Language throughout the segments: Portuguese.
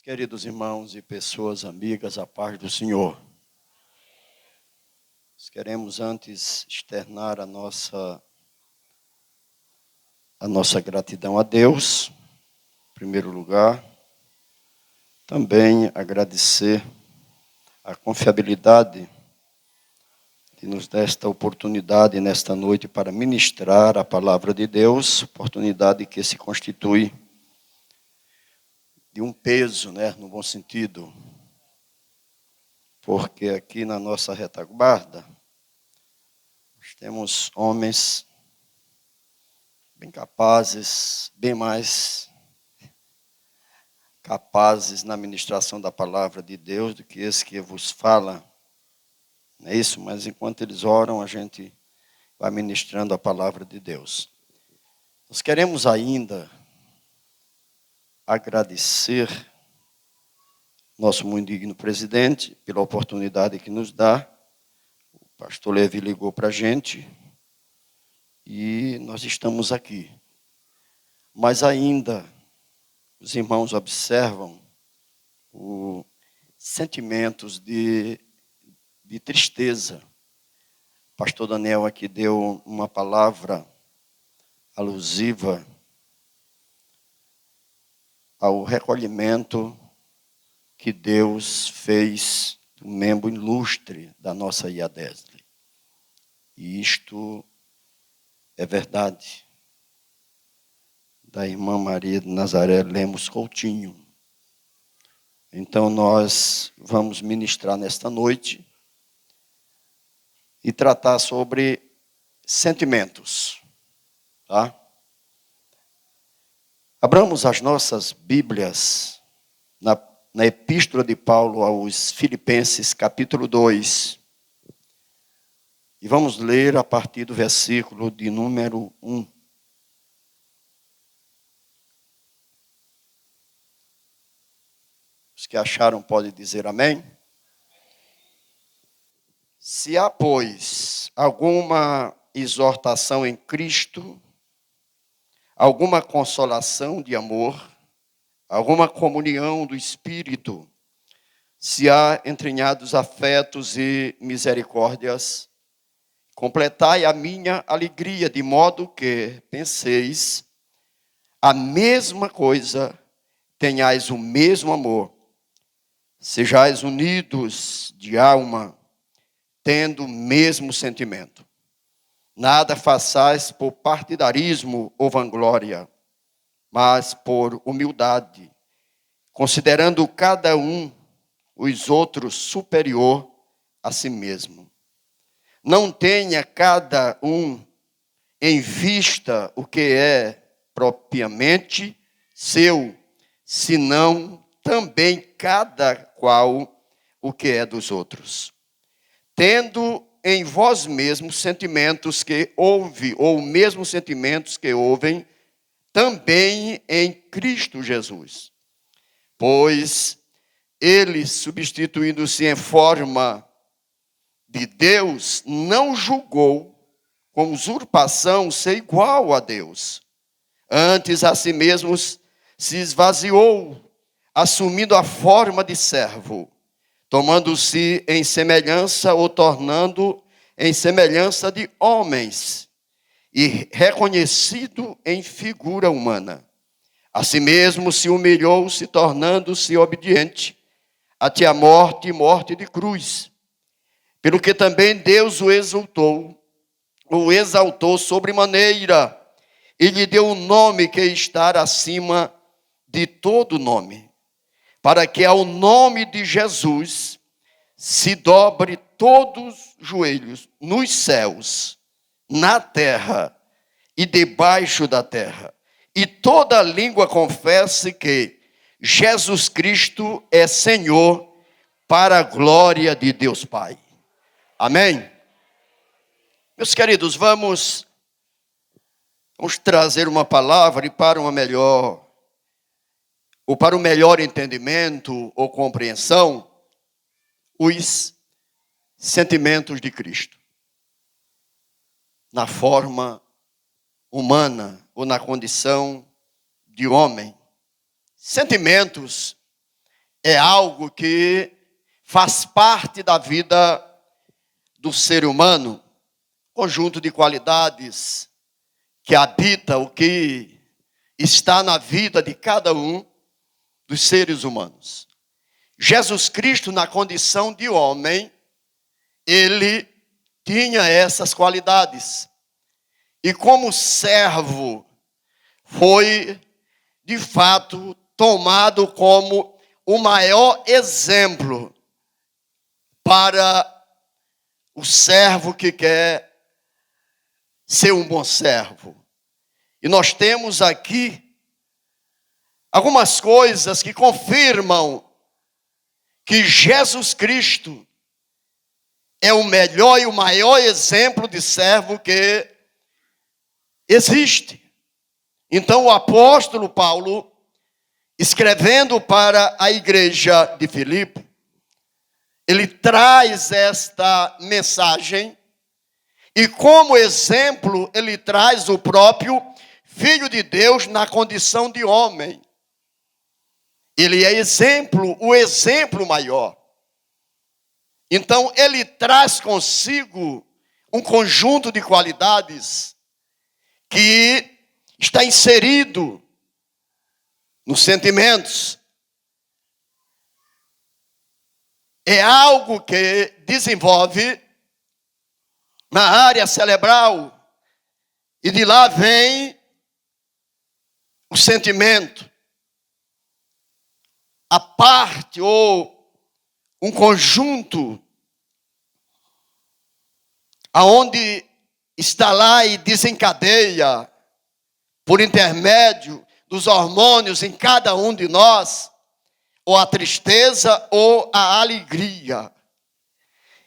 Queridos irmãos e pessoas amigas, a paz do Senhor. Nós queremos antes externar a nossa gratidão a Deus, em primeiro lugar. Também agradecer a confiabilidade de nos dar esta oportunidade nesta noite para ministrar a palavra de Deus, oportunidade que se constitui de um peso, no bom sentido, porque aqui na nossa retaguarda nós temos homens bem capazes, bem mais capazes na ministração da palavra de Deus do que esse que vos fala, não é isso? Mas enquanto eles oram, a gente vai ministrando a palavra de Deus. Nós queremos ainda agradecer nosso muito digno presidente pela oportunidade que nos dá. O pastor Levi ligou para a gente e nós estamos aqui. Mas ainda os irmãos observam os sentimentos de tristeza. O pastor Daniel aqui deu uma palavra alusiva ao recolhimento que Deus fez do membro ilustre da nossa IADESLE. E isto é verdade. Da irmã Maria de Nazaré Lemos Coutinho. Então nós vamos ministrar nesta noite e tratar sobre sentimentos, tá? Abramos as nossas Bíblias na Epístola de Paulo aos Filipenses, capítulo 2. E vamos ler a partir do versículo de número 1. Os que acharam podem dizer amém. Se há, pois, alguma exortação em Cristo, alguma consolação de amor, alguma comunhão do Espírito, se há entranhados afetos e misericórdias, completai a minha alegria, de modo que penseis a mesma coisa, tenhais o mesmo amor, sejais unidos de alma, tendo o mesmo sentimento. Nada façais por partidarismo ou vanglória, mas por humildade, considerando cada um os outros superior a si mesmo. Não tenha cada um em vista o que é propriamente seu, senão também cada qual o que é dos outros. Tendo em vós mesmos sentimentos que houve, ou mesmos sentimentos que houvem, também em Cristo Jesus. Pois ele, substituindo-se em forma de Deus, não julgou com usurpação ser igual a Deus. Antes a si mesmo se esvaziou, assumindo a forma de servo, tomando-se em semelhança ou tornando em semelhança de homens, e reconhecido em figura humana. A si mesmo se humilhou, se tornando-se obediente, até a morte e morte de cruz. Pelo que também Deus o exaltou sobremaneira, e lhe deu um nome que está acima de todo nome, para que ao nome de Jesus se dobre todos os joelhos nos céus, na terra e debaixo da terra, e toda língua confesse que Jesus Cristo é Senhor, para a glória de Deus Pai. Amém? Meus queridos, vamos trazer uma palavra para o melhor entendimento ou compreensão, os sentimentos de Cristo. Na forma humana ou na condição de homem. Sentimentos é algo que faz parte da vida do ser humano, conjunto de qualidades que habita o que está na vida de cada um dos seres humanos. Jesus Cristo, na condição de homem, ele tinha essas qualidades. E como servo, foi, de fato, tomado como o maior exemplo para o servo que quer ser um bom servo. E nós temos aqui algumas coisas que confirmam que Jesus Cristo é o melhor e o maior exemplo de servo que existe. Então o apóstolo Paulo, escrevendo para a igreja de Filipe, ele traz esta mensagem e como exemplo ele traz o próprio Filho de Deus na condição de homem. Ele é exemplo, o exemplo maior. Então ele traz consigo um conjunto de qualidades que está inserido nos sentimentos. É algo que desenvolve na área cerebral e de lá vem o sentimento, a parte ou um conjunto aonde está lá e desencadeia por intermédio dos hormônios em cada um de nós, ou a tristeza ou a alegria.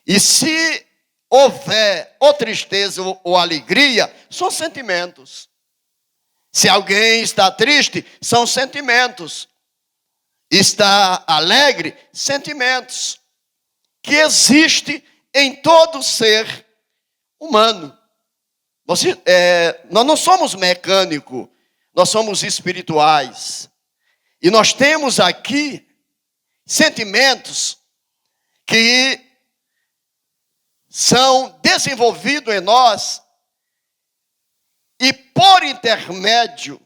E se houver ou tristeza ou alegria, são sentimentos. Se alguém está triste, são sentimentos. Está alegre, sentimentos. Que existe em todo ser humano. Nós não somos mecânicos, nós somos espirituais. E nós temos aqui sentimentos que são desenvolvidos em nós e por intermédio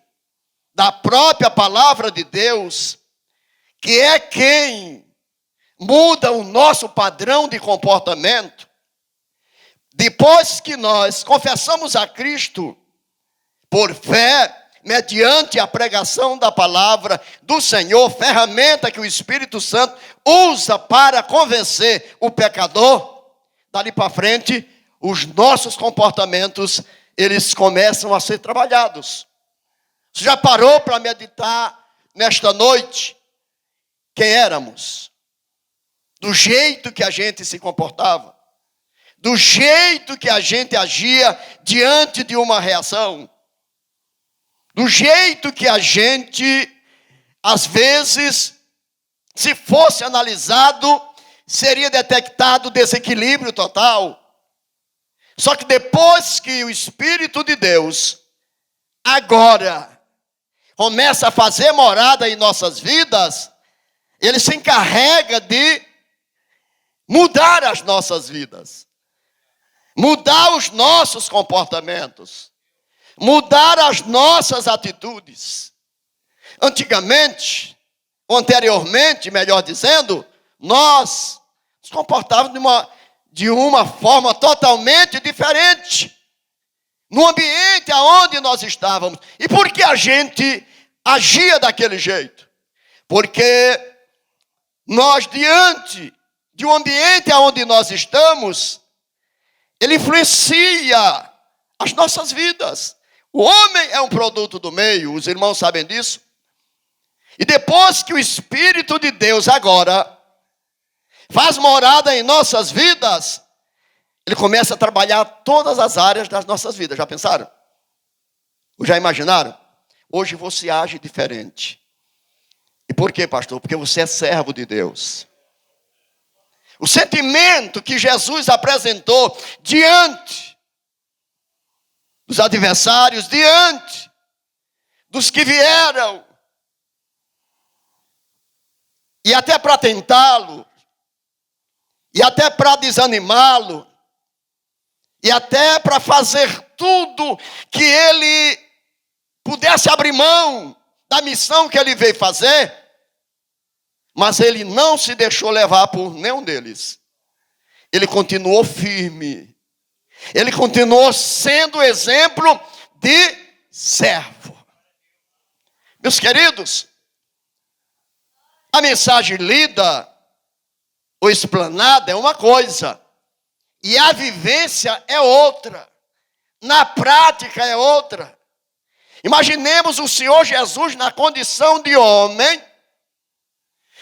da própria palavra de Deus, que é quem muda o nosso padrão de comportamento. Depois que nós confessamos a Cristo por fé, mediante a pregação da palavra do Senhor, ferramenta que o Espírito Santo usa para convencer o pecador, dali para frente, os nossos comportamentos, eles começam a ser trabalhados. Você já parou para meditar nesta noite quem éramos? Do jeito que a gente se comportava? Do jeito que a gente agia diante de uma reação? Do jeito que a gente, às vezes, se fosse analisado, seria detectado desequilíbrio total. Só que depois que o Espírito de Deus, agora, começa a fazer morada em nossas vidas, ele se encarrega de mudar as nossas vidas. Mudar os nossos comportamentos. Mudar as nossas atitudes. Antigamente, ou anteriormente, melhor dizendo, nós nos comportávamos de uma forma totalmente diferente. No ambiente aonde nós estávamos. E por que a gente agia daquele jeito? Porque nós, diante de um ambiente aonde nós estamos, ele influencia as nossas vidas. O homem é um produto do meio, os irmãos sabem disso. E depois que o Espírito de Deus agora faz morada em nossas vidas, ele começa a trabalhar todas as áreas das nossas vidas. Já pensaram? Ou já imaginaram? Hoje você age diferente. E por quê, pastor? Porque você é servo de Deus. O sentimento que Jesus apresentou diante dos adversários, diante dos que vieram e até para tentá-lo, e até para desanimá-lo, e até para fazer tudo que ele pudesse abrir mão da missão que ele veio fazer, mas ele não se deixou levar por nenhum deles. Ele continuou firme. Ele continuou sendo exemplo de servo. Meus queridos, a mensagem lida ou explanada é uma coisa, e a vivência é outra. Na prática é outra. Imaginemos o Senhor Jesus na condição de homem,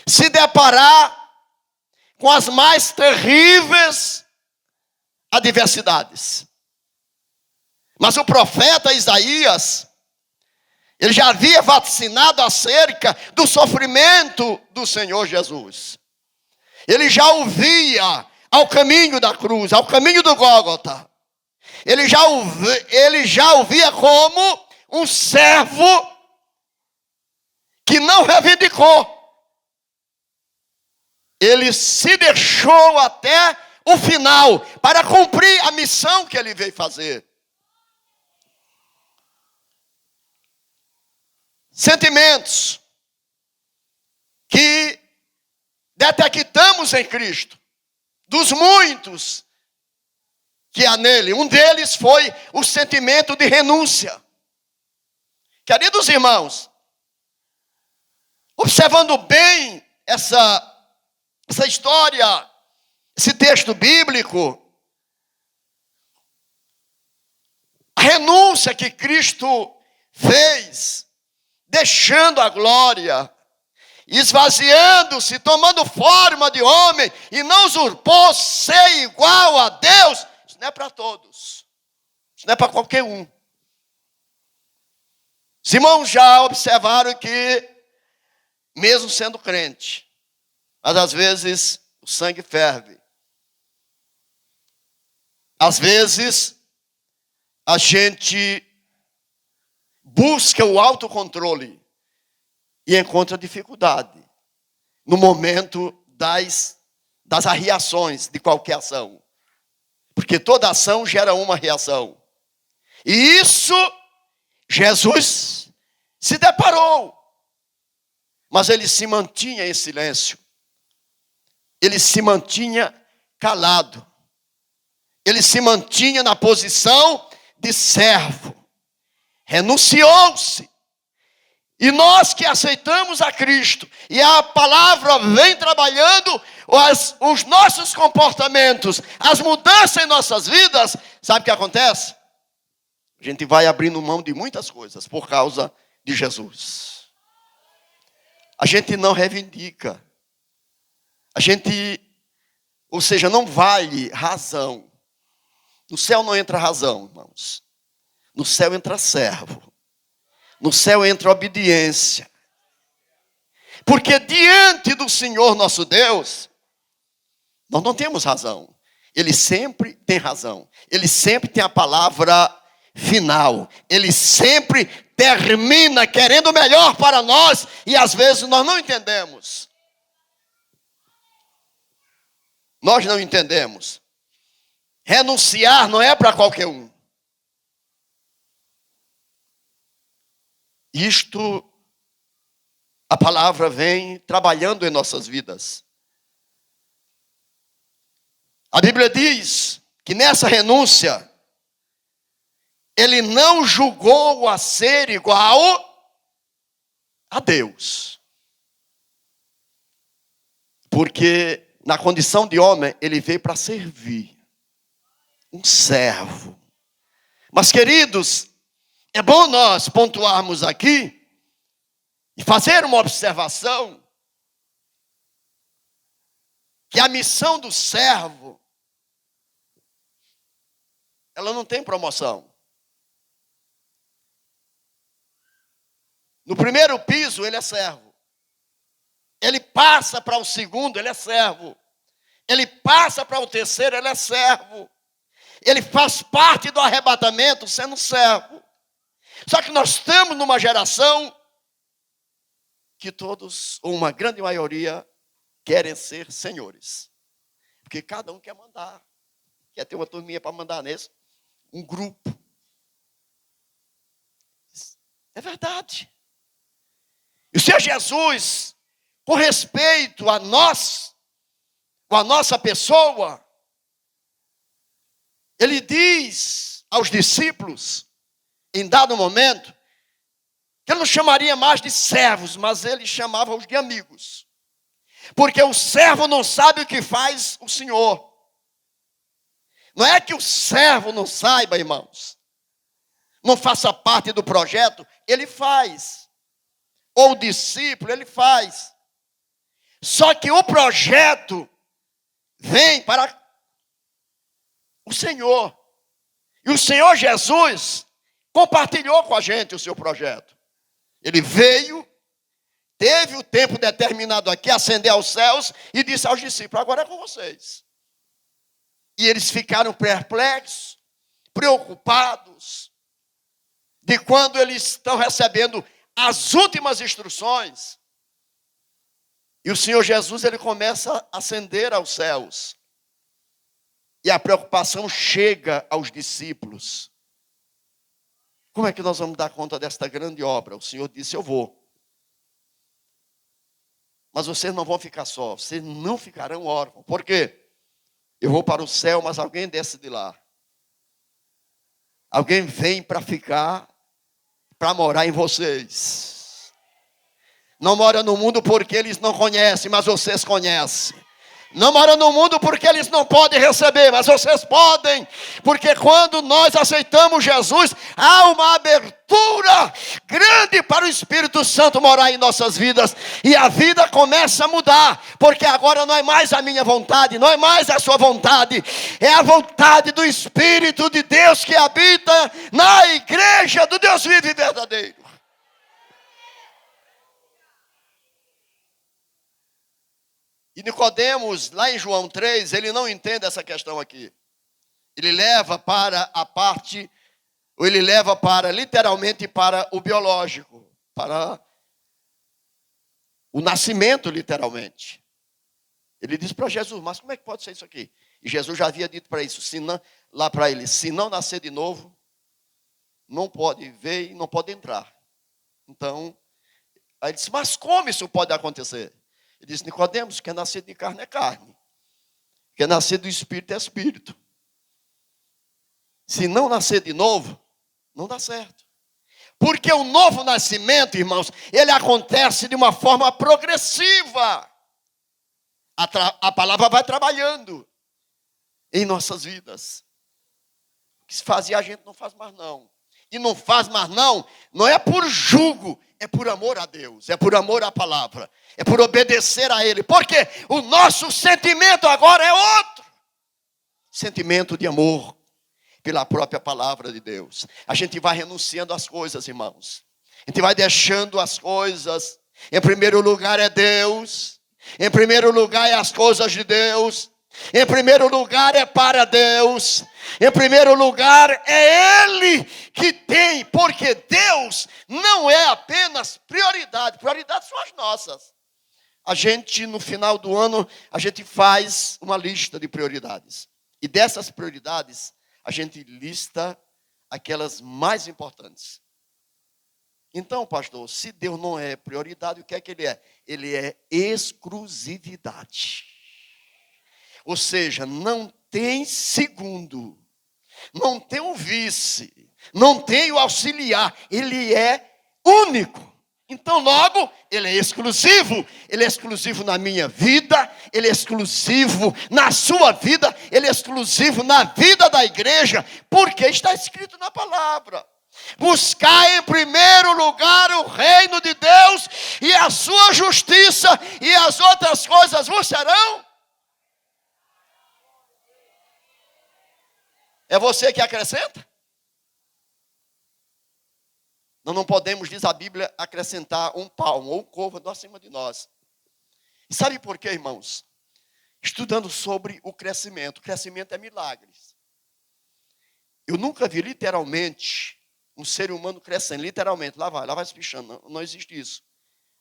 se deparar com as mais terríveis adversidades. Mas o profeta Isaías, ele já havia vacinado acerca do sofrimento do Senhor Jesus. Ele já ouvia ao caminho da cruz, ao caminho do Gólgota. Ele já ouvia como um servo que não reivindicou. Ele se deixou até o final para cumprir a missão que ele veio fazer. Sentimentos que detectamos em Cristo, dos muitos que há nele. Um deles foi o sentimento de renúncia. Queridos irmãos, observando bem essa história, esse texto bíblico, a renúncia que Cristo fez, deixando a glória, esvaziando-se, tomando forma de homem, e não usurpou ser igual a Deus. Isso não é para todos, isso não é para qualquer um. Os irmãos já observaram que, mesmo sendo crente, mas às vezes o sangue ferve. Às vezes a gente busca o autocontrole e encontra dificuldade no momento das reações de qualquer ação. Porque toda ação gera uma reação. E isso Jesus se deparou. Mas ele se mantinha em silêncio. Ele se mantinha calado. Ele se mantinha na posição de servo. Renunciou-se. E nós que aceitamos a Cristo, e a palavra vem trabalhando os nossos comportamentos, as mudanças em nossas vidas, sabe o que acontece? A gente vai abrindo mão de muitas coisas por causa de Jesus. A gente não reivindica. Ou seja, não vale razão. No céu não entra razão, irmãos. No céu entra servo. No céu entra obediência. Porque diante do Senhor nosso Deus, nós não temos razão. Ele sempre tem razão. Ele sempre tem a palavra final. Ele sempre termina querendo o melhor para nós. E às vezes nós não entendemos. Nós não entendemos. Renunciar não é para qualquer um. Isto, a palavra vem trabalhando em nossas vidas. A Bíblia diz que nessa renúncia, ele não julgou a ser igual a Deus. Porque na condição de homem, ele veio para servir. Um servo. Mas, queridos, é bom nós pontuarmos aqui e fazer uma observação que a missão do servo, ela não tem promoção. No primeiro piso, ele é servo. Ele passa para o segundo, ele é servo. Ele passa para o terceiro, ele é servo. Ele faz parte do arrebatamento sendo servo. Só que nós estamos numa geração que todos, ou uma grande maioria, querem ser senhores. Porque cada um quer mandar. Quer ter uma turminha para mandar nesse. Um grupo. É verdade. E o Senhor Jesus, com respeito a nós, com a nossa pessoa, Ele diz aos discípulos, em dado momento, que Ele não chamaria mais de servos, mas Ele chamava-os de amigos. Porque o servo não sabe o que faz o Senhor. Não é que o servo não saiba, irmãos, não faça parte do projeto, ele faz. Ou o discípulo, ele faz. Só que o projeto vem para o Senhor. E o Senhor Jesus compartilhou com a gente o seu projeto. Ele veio, teve o tempo determinado aqui, ascendeu aos céus e disse aos discípulos, agora é com vocês. E eles ficaram perplexos, preocupados, de quando eles estão recebendo as últimas instruções. E o Senhor Jesus, ele começa a ascender aos céus. E a preocupação chega aos discípulos. Como é que nós vamos dar conta desta grande obra? O Senhor disse, eu vou. Mas vocês não vão ficar só, vocês não ficarão órfãos. Por quê? Eu vou para o céu, mas alguém desce de lá. Alguém vem para ficar, para morar em vocês. Não mora no mundo porque eles não conhecem, mas vocês conhecem. Não mora no mundo porque eles não podem receber, mas vocês podem. Porque quando nós aceitamos Jesus, há uma abertura grande para o Espírito Santo morar em nossas vidas. E a vida começa a mudar. Porque agora não é mais a minha vontade, não é mais a sua vontade. É a vontade do Espírito de Deus que habita na igreja do Deus vivo e verdadeiro. E Nicodemos, lá em João 3, ele não entende essa questão aqui. Ele leva para a parte, ou ele leva para, literalmente, para o biológico, para o nascimento, literalmente. Ele diz para Jesus, mas como é que pode ser isso aqui? E Jesus já havia dito para isso, lá para ele, se não nascer de novo, não pode ver e não pode entrar. Então, aí ele disse, mas como isso pode acontecer? Ele disse, Nicodemos, quem é nascido de carne é carne. Quem é nascido do Espírito é Espírito. Se não nascer de novo, não dá certo. Porque o novo nascimento, irmãos, ele acontece de uma forma progressiva. A palavra vai trabalhando em nossas vidas. O que se fazia a gente não faz mais não. E não faz mais não é por julgo, é por amor a Deus, é por amor à palavra, é por obedecer a Ele. Porque o nosso sentimento agora é outro. Sentimento de amor pela própria palavra de Deus. A gente vai renunciando às coisas, irmãos. A gente vai deixando as coisas. Em primeiro lugar é Deus. Em primeiro lugar é as coisas de Deus. Em primeiro lugar é para Deus. Em primeiro lugar é Ele que tem. Porque Deus não é apenas prioridade. Prioridades são as nossas. A gente, no final do ano, a gente faz uma lista de prioridades. E dessas prioridades, a gente lista aquelas mais importantes. Então, pastor, se Deus não é prioridade, o que é que Ele é? Ele é exclusividade. Ou seja, não tem segundo, não tem um vice, não tem o auxiliar. Ele é único. Então, logo, Ele é exclusivo na minha vida, Ele é exclusivo na sua vida, Ele é exclusivo na vida da igreja, porque está escrito na palavra. Buscar em primeiro lugar o reino de Deus e a sua justiça, e as outras coisas vos serão. É você que acrescenta? Nós não podemos, diz a Bíblia, acrescentar um palmo ou um côvado acima de nós. E sabe por quê, irmãos? Estudando sobre o crescimento. O crescimento é milagres. Eu nunca vi literalmente um ser humano crescendo. Literalmente, lá vai espichando. Não existe isso.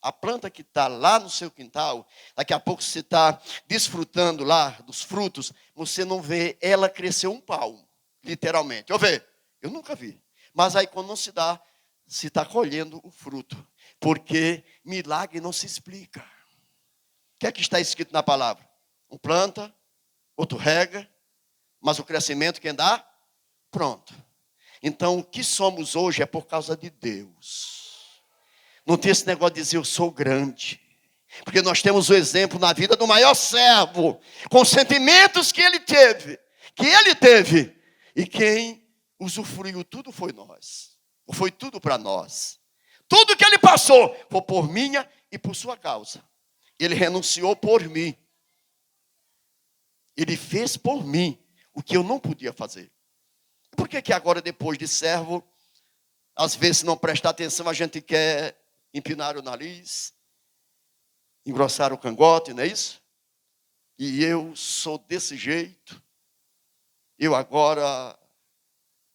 A planta que está lá no seu quintal, daqui a pouco você está desfrutando lá dos frutos, você não vê ela crescer um palmo, literalmente. Eu vejo, eu nunca vi. Mas aí quando não se dá, se está colhendo o fruto. Porque milagre não se explica. O que é que está escrito na palavra? Um planta, outro rega, mas o crescimento quem dá? Pronto. Então o que somos hoje é por causa de Deus. Não tem esse negócio de dizer eu sou grande. Porque nós temos o exemplo na vida do maior servo, com sentimentos que ele teve. E quem usufruiu tudo foi nós. Foi tudo para nós. Tudo que ele passou foi por minha e por sua causa. Ele renunciou por mim. Ele fez por mim o que eu não podia fazer. Por que agora, depois de servo, às vezes, se não prestar atenção, a gente quer empinar o nariz, engrossar o cangote, não é isso? E eu sou desse jeito.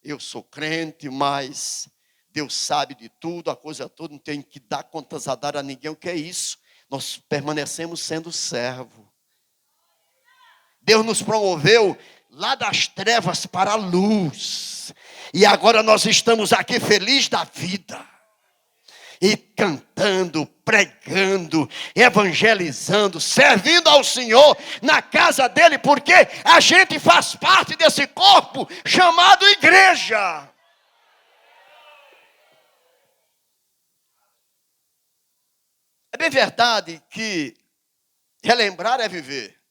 Eu sou crente, mas Deus sabe de tudo, a coisa toda, não tem que dar contas a dar a ninguém. O que é isso? Nós permanecemos sendo servo. Deus nos promoveu lá das trevas para a luz. E agora nós estamos aqui felizes da vida. E cantando, pregando, evangelizando, servindo ao Senhor na casa dele. Porque a gente faz parte desse corpo chamado igreja. É bem verdade que relembrar é viver.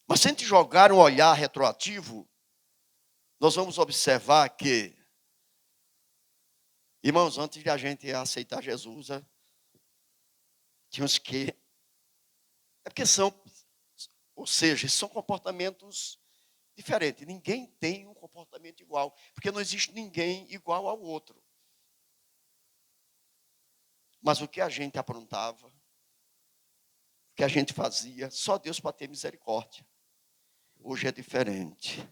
Mas se a gente jogar um olhar retroativo, nós vamos observar que, irmãos, antes de a gente aceitar Jesus, tinha uns que... É porque são comportamentos diferentes. Ninguém tem um comportamento igual, porque não existe ninguém igual ao outro. Mas o que a gente aprontava, o que a gente fazia, só Deus para ter misericórdia. Hoje é diferente.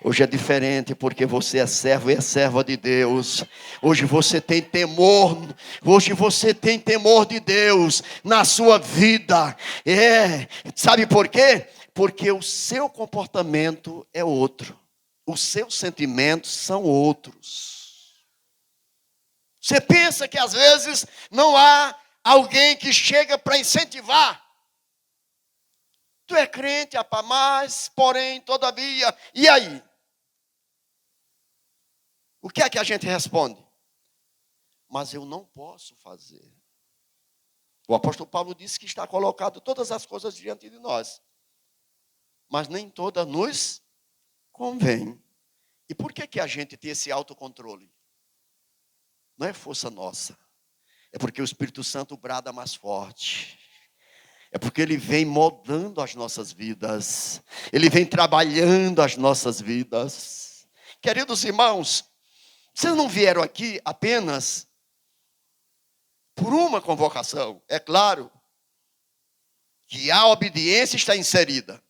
Hoje é diferente porque você é servo e é serva de Deus. Hoje você tem temor. Hoje você tem temor de Deus na sua vida. Sabe por quê? Porque o seu comportamento é outro. Os seus sentimentos são outros. Você pensa que às vezes não há alguém que chega para incentivar. Tu é crente, rapaz, mas, porém, todavia. E aí? O que é que a gente responde? Mas eu não posso fazer. O apóstolo Paulo disse que está colocado todas as coisas diante de nós. Mas nem todas nos convém. E por que a gente tem esse autocontrole? Não é força nossa. É porque o Espírito Santo brada mais forte. É porque ele vem moldando as nossas vidas. Ele vem trabalhando as nossas vidas. Queridos irmãos, vocês não vieram aqui apenas por uma convocação. É claro que a obediência está inserida.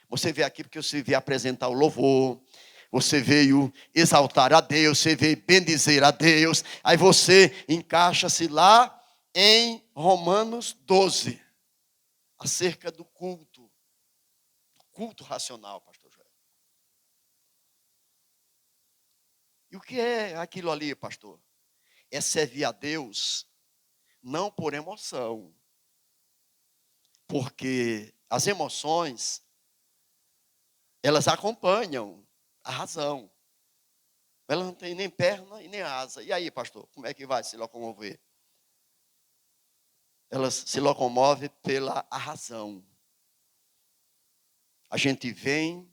Você veio aqui porque você veio apresentar o louvor. Você veio exaltar a Deus. Você veio bendizer a Deus. Aí você encaixa-se lá em Romanos 12. Acerca do culto racional, pastor Joel. E o que é aquilo ali, pastor? É servir a Deus não por emoção. Porque as emoções, elas acompanham a razão. Ela não tem nem perna e nem asa. E aí, pastor, como é que vai se locomover? Ela se locomove pela razão. A gente vem,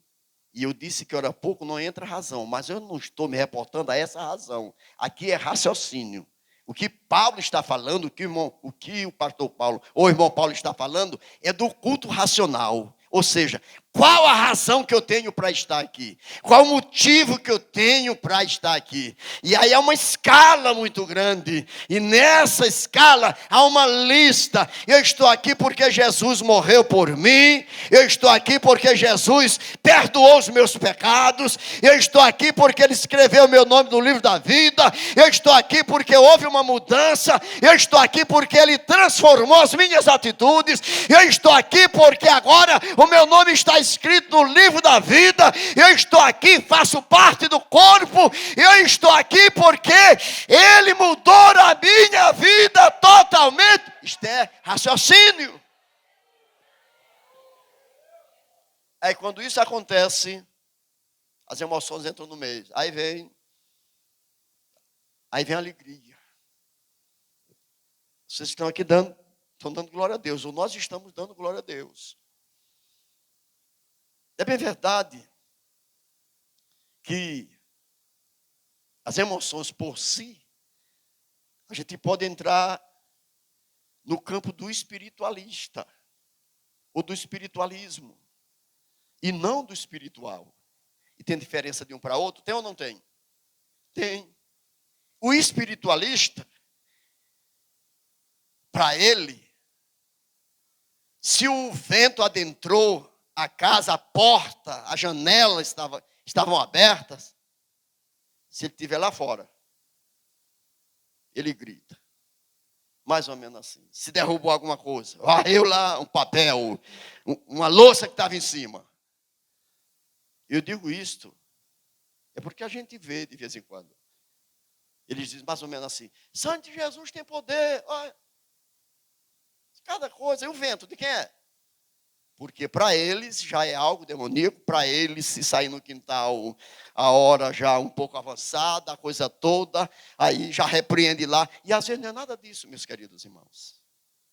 e eu disse que hora pouco não entra razão, mas eu não estou me reportando a essa razão. Aqui é raciocínio. O que Paulo está falando, o que o pastor Paulo, ou o irmão Paulo está falando, é do culto racional. Ou seja, Qual a razão que eu tenho para estar aqui? Qual o motivo que eu tenho para estar aqui? E aí é uma escala muito grande. E nessa escala há uma lista. Eu estou aqui porque Jesus morreu por mim. Eu estou aqui porque Jesus perdoou os meus pecados. Eu estou aqui porque Ele escreveu meu nome no livro da vida. Eu estou aqui porque houve uma mudança. Eu estou aqui porque Ele transformou as minhas atitudes. Eu estou aqui porque agora o meu nome está escrito no livro da vida. Eu estou aqui, faço parte do corpo. Eu estou aqui porque Ele mudou a minha vida totalmente. Isto é raciocínio. Aí quando isso acontece, as emoções entram no meio. Aí vem a alegria. Vocês estão aqui estão dando glória a Deus, ou nós estamos dando glória a Deus. É bem verdade que as emoções por si, a gente pode entrar no campo do espiritualista, ou do espiritualismo, e não do espiritual. E tem diferença de um para outro? Tem ou não tem? Tem. O espiritualista, para ele, se o vento adentrou a casa, a porta, a janela estavam abertas, se ele estiver lá fora, ele grita. Mais ou menos assim. Se derrubou alguma coisa, varreu lá um papel, uma louça que estava em cima. Eu digo isto, é porque a gente vê de vez em quando. Eles dizem mais ou menos assim: Sangue de Jesus tem poder. Olha, cada coisa. E o vento, de quem é? Porque para eles já é algo demoníaco. Para eles, se sair no quintal a hora já um pouco avançada, a coisa toda, aí já repreende lá. E às vezes não é nada disso, meus queridos irmãos.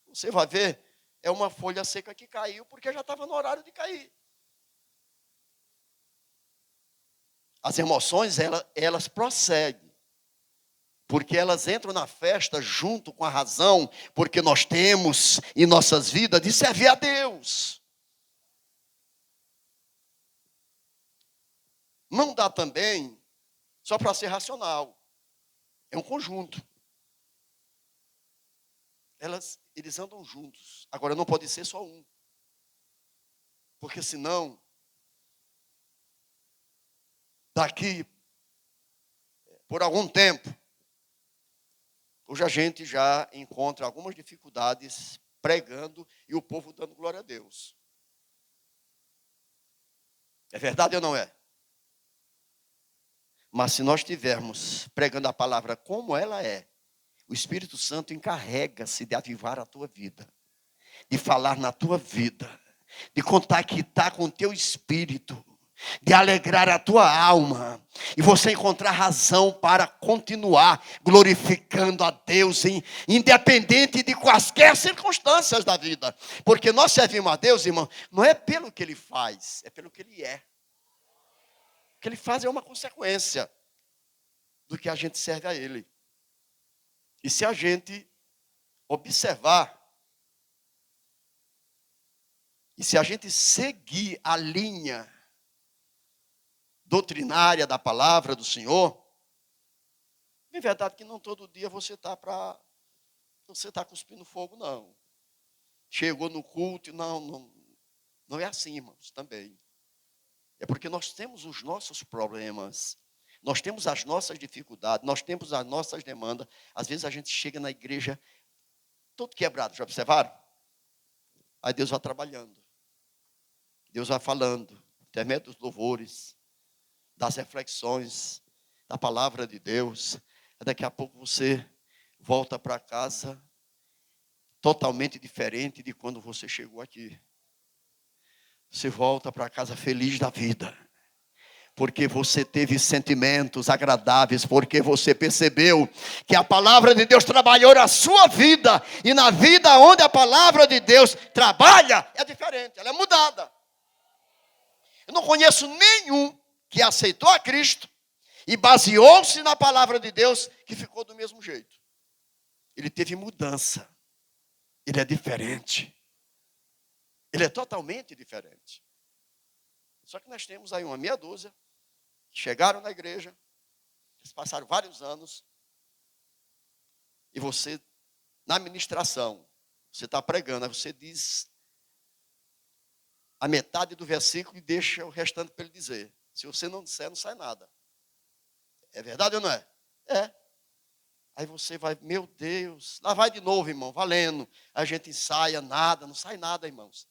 Você vai ver, é uma folha seca que caiu porque já estava no horário de cair. As emoções, elas prosseguem. Porque elas entram na festa junto com a razão, porque nós temos em nossas vidas de servir a Deus. Não dá também só para ser racional. É um conjunto. Eles andam juntos. Agora não pode ser só um. Porque senão, daqui por algum tempo, hoje a gente já encontra algumas dificuldades pregando e o povo dando glória a Deus. É verdade ou não é? Mas se nós estivermos pregando a palavra como ela é, o Espírito Santo encarrega-se de avivar a tua vida, de falar na tua vida, de contactar com o teu espírito, de alegrar a tua alma, e você encontrar razão para continuar glorificando a Deus, independente de quaisquer circunstâncias da vida. Porque nós servimos a Deus, irmão, não é pelo que Ele faz, é pelo que Ele é. O que Ele faz é uma consequência do que a gente serve a Ele. E se a gente observar, e se a gente seguir a linha doutrinária da palavra do Senhor, é verdade que não todo dia você está cuspindo fogo, não. Chegou no culto, não é assim, irmãos, também. É porque nós temos os nossos problemas, nós temos as nossas dificuldades, nós temos as nossas demandas. Às vezes a gente chega na igreja todo quebrado, já observaram? Aí Deus vai trabalhando, Deus vai falando, intermédio dos louvores, das reflexões, da palavra de Deus. Daqui a pouco você volta para casa totalmente diferente de quando você chegou aqui. Você volta para casa feliz da vida, porque você teve sentimentos agradáveis, porque você percebeu que a palavra de Deus trabalhou na sua vida, e na vida onde a palavra de Deus trabalha, é diferente, ela é mudada. Eu não conheço nenhum que aceitou a Cristo e baseou-se na palavra de Deus que ficou do mesmo jeito. Ele teve mudança, ele é diferente. Ele é totalmente diferente. Só que nós temos aí uma meia dúzia que chegaram na igreja, eles passaram vários anos, e você, na ministração, você está pregando, aí você diz a metade do versículo e deixa o restante para ele dizer. Se você não disser, não sai nada. É verdade ou não é? É. Aí você vai, meu Deus, lá vai de novo, irmão, valendo. A gente ensaia, nada, não sai nada, irmãos.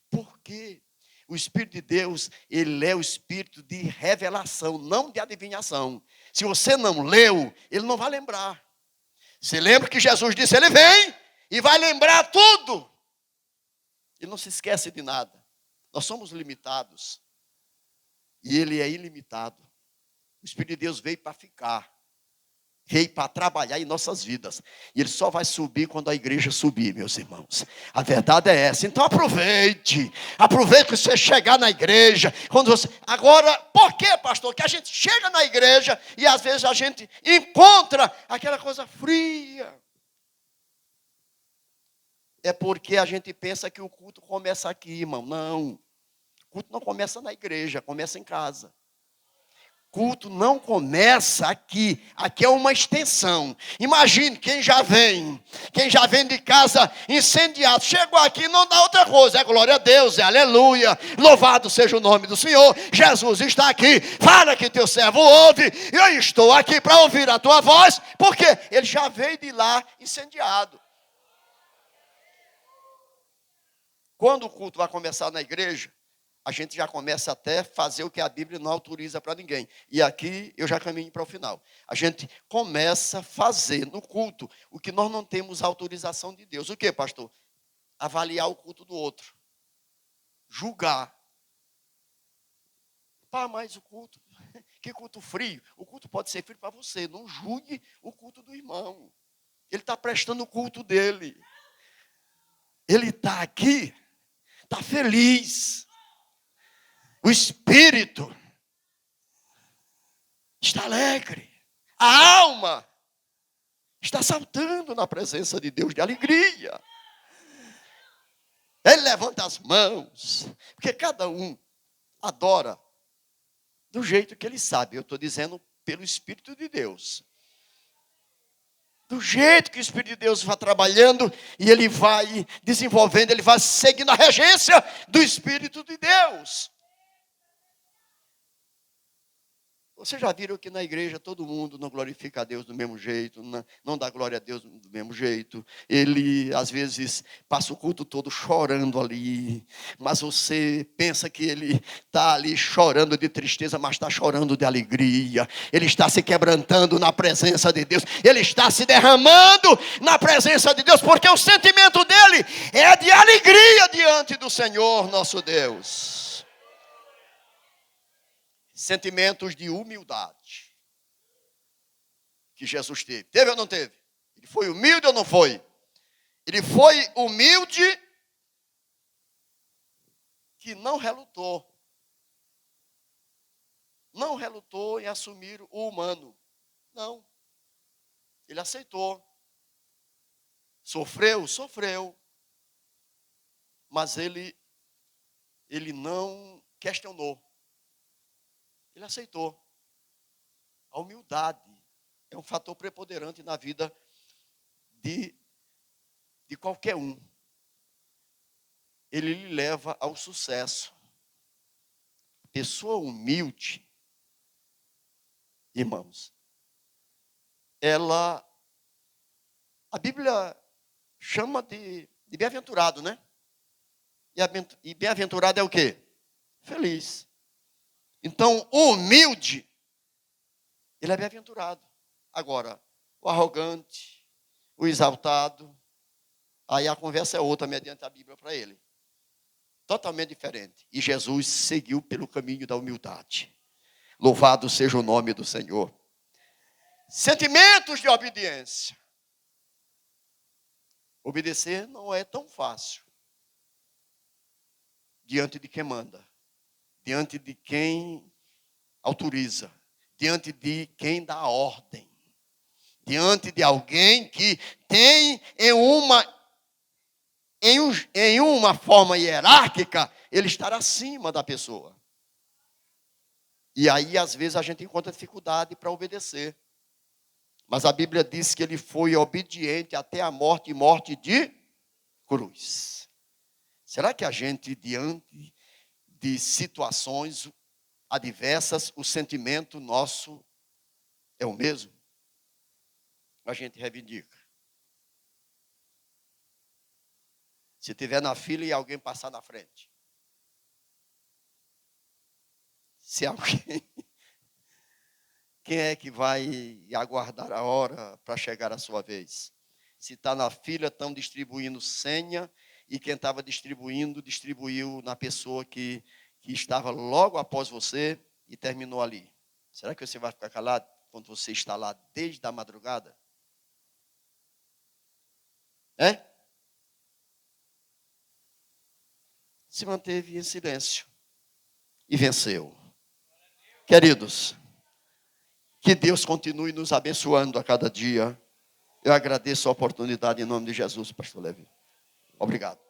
Por quê? O Espírito de Deus, ele é o Espírito de revelação, não de adivinhação. Se você não leu, ele não vai lembrar. Você lembra que Jesus disse, ele vem e vai lembrar tudo. Ele não se esquece de nada. Nós somos limitados. E ele é ilimitado. O Espírito de Deus veio para ficar. Veio para trabalhar em nossas vidas. E ele só vai subir quando a igreja subir, meus irmãos. A verdade é essa. Então aproveite. Aproveite que você chegar na igreja. Quando você... Agora, por quê, pastor? Que a gente chega na igreja e às vezes a gente encontra aquela coisa fria. É porque a gente pensa que o culto começa aqui, irmão. Não. O culto não começa na igreja, começa em casa. Culto não começa aqui. Aqui é uma extensão. Imagine quem já vem de casa incendiado. Chegou aqui, não dá outra coisa. É glória a Deus, é aleluia. Louvado seja o nome do Senhor. Jesus está aqui. Fala que teu servo ouve. Eu estou aqui para ouvir a tua voz. Porque ele já veio de lá incendiado. Quando o culto vai começar na igreja, a gente já começa até a fazer o que a Bíblia não autoriza para ninguém. E aqui eu já caminho para o final. A gente começa a fazer no culto o que nós não temos autorização de Deus. O que, pastor? Avaliar o culto do outro. Julgar. Pá, mas o culto, que culto frio. O culto pode ser frio para você. Não julgue o culto do irmão. Ele está prestando o culto dele. Ele está aqui, está feliz. O espírito está alegre. A alma está saltando na presença de Deus de alegria. Ele levanta as mãos, porque cada um adora do jeito que ele sabe. Eu estou dizendo pelo Espírito de Deus. Do jeito que o Espírito de Deus vai trabalhando e ele vai desenvolvendo, ele vai seguindo a regência do Espírito de Deus. Vocês já viram que na igreja todo mundo não glorifica a Deus do mesmo jeito, não dá glória a Deus do mesmo jeito. Ele, às vezes, passa o culto todo chorando ali, mas você pensa que ele está ali chorando de tristeza, mas está chorando de alegria. Ele está se quebrantando na presença de Deus, ele está se derramando na presença de Deus, porque o sentimento dele é de alegria diante do Senhor nosso Deus. Sentimentos de humildade que Jesus teve. Teve ou não teve? Ele foi humilde ou não foi? Ele foi humilde que não relutou. Não relutou em assumir o humano. Não. Ele aceitou. Sofreu. Mas ele não questionou. Ele aceitou. A humildade é um fator preponderante na vida de qualquer um. Ele lhe leva ao sucesso. Pessoa humilde, irmãos, a Bíblia chama de bem-aventurado, né? E bem-aventurado é o quê? Feliz. Então, o humilde, ele é bem-aventurado. Agora, o arrogante, o exaltado, aí a conversa é outra, mediante a Bíblia para ele. Totalmente diferente. E Jesus seguiu pelo caminho da humildade. Louvado seja o nome do Senhor. Sentimentos de obediência. Obedecer não é tão fácil. Diante de quem manda. Diante de quem autoriza, diante de quem dá ordem, diante de alguém que tem em uma forma hierárquica, ele estar acima da pessoa. E aí, às vezes, a gente encontra dificuldade para obedecer. Mas a Bíblia diz que ele foi obediente até a morte, e morte de cruz. Será que a gente, diante de situações adversas, o sentimento nosso é o mesmo? A gente reivindica. Se estiver na fila e alguém passar na frente. Se alguém... Quem é que vai aguardar a hora para chegar a sua vez? Se está na fila, estão distribuindo senha, e quem estava distribuindo, distribuiu na pessoa que estava logo após você e terminou ali. Será que você vai ficar calado quando você está lá desde a madrugada? É? Se manteve em silêncio e venceu. Queridos, que Deus continue nos abençoando a cada dia. Eu agradeço a oportunidade em nome de Jesus, pastor Levi. Obrigado.